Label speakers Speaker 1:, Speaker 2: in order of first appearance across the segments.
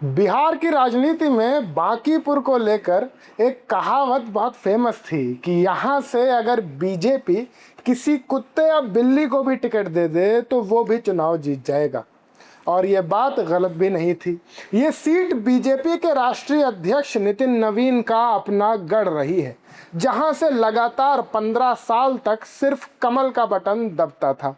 Speaker 1: बिहार की राजनीति में बांकीपुर को लेकर एक कहावत बहुत फेमस थी कि यहाँ से अगर बीजेपी किसी कुत्ते या बिल्ली को भी टिकट दे दे तो वो भी चुनाव जीत जाएगा। और ये बात गलत भी नहीं थी। ये सीट बीजेपी के राष्ट्रीय अध्यक्ष नितिन नवीन का अपना गढ़ रही है, जहां से लगातार 15 साल तक सिर्फ कमल का बटन दबता था।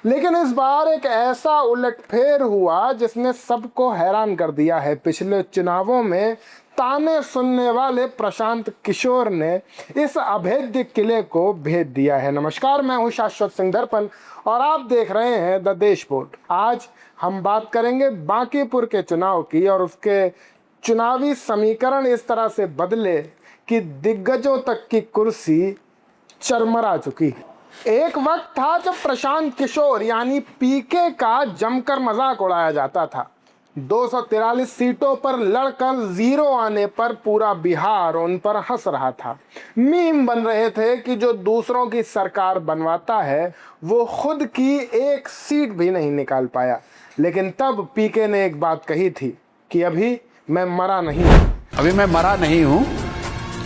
Speaker 1: लेकिन इस बार एक ऐसा उलटफेर हुआ जिसने सबको हैरान कर दिया है। पिछले चुनावों में ताने सुनने वाले प्रशांत किशोर ने इस अभेद्य किले को भेद दिया है। नमस्कार, मैं हूं शाश्वत सिंह दर्पण और आप देख रहे हैं द देश बोर्ड। आज हम बात करेंगे बांकीपुर के चुनाव की और उसके चुनावी समीकरण इस तरह से बदले कि दिग्गजों तक की कुर्सी चरमरा चुकी है। एक वक्त था जब प्रशांत किशोर यानी पीके का जमकर मजाक उड़ाया जाता था। 243 सीटों पर लड़कर जीरो आने पर पूरा बिहार उन पर हंस रहा था। मीम बन रहे थे कि जो दूसरों की सरकार बनवाता है वो खुद की एक सीट भी नहीं निकाल पाया। लेकिन तब पीके ने एक बात कही थी कि अभी मैं मरा नहीं हूं।
Speaker 2: अभी मैं मरा नहीं हूं,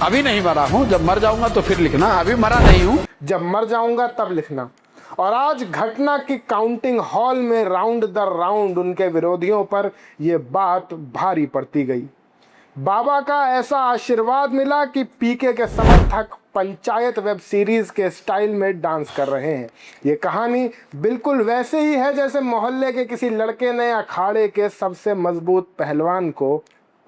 Speaker 2: अभी नहीं मरा हूं, जब मर जाऊंगा तो फिर लिखना अभी मरा नहीं हूं,
Speaker 1: जब मर जाऊंगा तब लिखना। और आज घटना की काउंटिंग हॉल में राउंड दर राउंड उनके विरोधियों पर यह बात भारी पड़ती गई। बाबा का ऐसा आशीर्वाद मिला कि पीके के समर्थक पंचायत वेब सीरीज के स्टाइल में डांस कर रहे हैं। ये कहानी बिल्कुल वैसे ही है जैसे मोहल्ले के किसी लड़के ने अखाड़े के सबसे मजबूत पहलवान को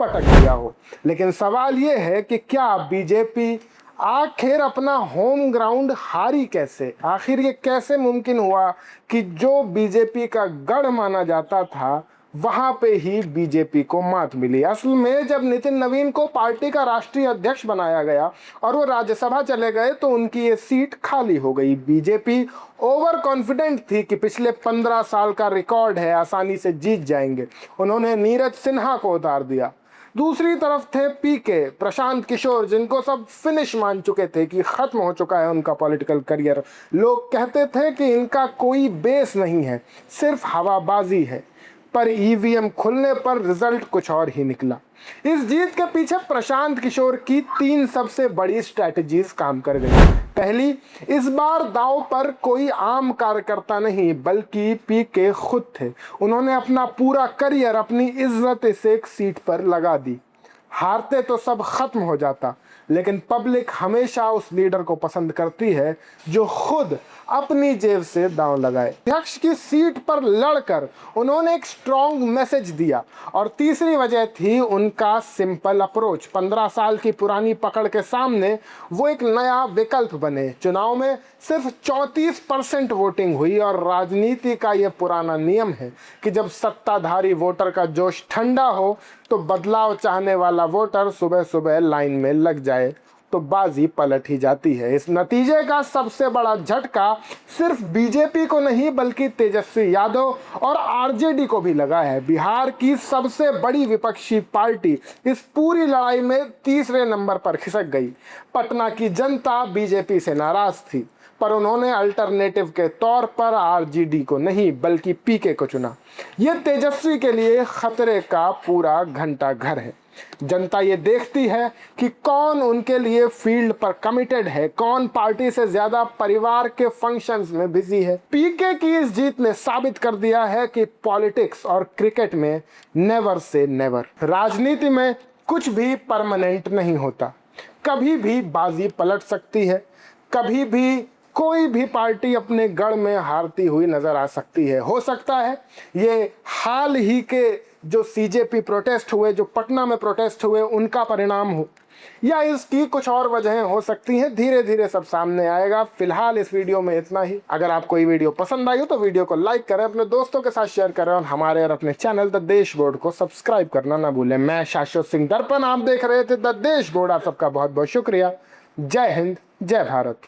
Speaker 1: पटक दिया हो। लेकिन सवाल ये है कि क्या बीजेपी आखिर अपना होम ग्राउंड हारी कैसे? आखिर ये कैसे मुमकिन हुआ कि जो बीजेपी का गढ़ माना जाता था वहां पे ही बीजेपी को मात मिली? असल में जब नितिन नवीन को पार्टी का राष्ट्रीय अध्यक्ष बनाया गया और वो राज्यसभा चले गए तो उनकी ये सीट खाली हो गई। बीजेपी ओवर कॉन्फिडेंट थी कि पिछले 15 साल का रिकॉर्ड है, आसानी से जीत जाएंगे। उन्होंने नीरज सिन्हा को उतार दिया। दूसरी तरफ थे पीके, प्रशांत किशोर, जिनको सब फिनिश मान चुके थे कि खत्म हो चुका है उनका पॉलिटिकल करियर। लोग कहते थे कि इनका कोई बेस नहीं है, सिर्फ हवाबाजी है। पर ईवीएम खुलने पर रिजल्ट कुछ और ही निकला। इस जीत के पीछे प्रशांत किशोर की 3 सबसे बड़ी स्ट्रैटेजीज काम कर गई। पहली, इस बार दांव पर कोई आम कार्यकर्ता नहीं बल्कि पीके खुद थे। उन्होंने अपना पूरा करियर, अपनी इज्जत इस एक सीट पर लगा दी। हारते तो सब खत्म हो जाता, लेकिन पब्लिक हमेशा उस लीडर को पसंद करती है जो खुद अपनी जेब से दांव लगाए। अध्यक्ष की सीट पर लड़कर उन्होंने एक स्ट्रॉन्ग मैसेज दिया। और तीसरी वजह थी उनका सिंपल अप्रोच। 15 साल की पुरानी पकड़ के सामने वो एक नया विकल्प बने। चुनाव में सिर्फ 34% वोटिंग हुई और राजनीति का ये पुराना नियम है कि जब सत्ताधारी वोटर का जोश ठंडा हो तो बदलाव चाहने वाला वोटर सुबह सुबह लाइन में लग जाए तो बाजी पलट ही जाती है। इस नतीजे का सबसे बड़ा झटका सिर्फ बीजेपी को नहीं बल्कि तेजस्वी यादव और आरजेडी को भी लगा है। बिहार की सबसे बड़ी विपक्षी पार्टी इस पूरी लड़ाई में तीसरे नंबर पर खिसक गई। पटना की जनता बीजेपी से नाराज थी, पर उन्होंने अल्टरनेटिव के तौर पर आरजेडी को नहीं बल्कि पीके को चुना। यह तेजस्वी के लिए खतरे का पूरा घंटा घर है। जनता ये देखती है कि कौन उनके लिए फील्ड पर कमिटेड है, कौन पार्टी से ज्यादा परिवार के फंक्शंस में बिजी है। पीके की इस जीत ने साबित कर दिया है कि पॉलिटिक्स और क्रिकेट में नेवर से नेवर। राजनीति में कुछ भी परमानेंट नहीं होता, कभी भी बाजी पलट सकती है, कभी भी कोई भी पार्टी अपने गढ़ में हारती हुई नजर आ सकती है। हो सकता है ये हाल ही के जो सीजेपी प्रोटेस्ट हुए, जो पटना में प्रोटेस्ट हुए, उनका परिणाम हो, या इसकी कुछ और वजहें हो सकती हैं। धीरे धीरे सब सामने आएगा। फिलहाल इस वीडियो में इतना ही। अगर आपको ये वीडियो पसंद आई हो तो वीडियो को लाइक करें, अपने दोस्तों के साथ शेयर करें और हमारे और अपने चैनल द देश बोर्ड को सब्सक्राइब करना ना भूलें। मैं शाश्वत सिंह दर्पण, आप देख रहे थे द देश बोर्ड। आप सबका बहुत बहुत शुक्रिया। जय हिंद, जय भारत।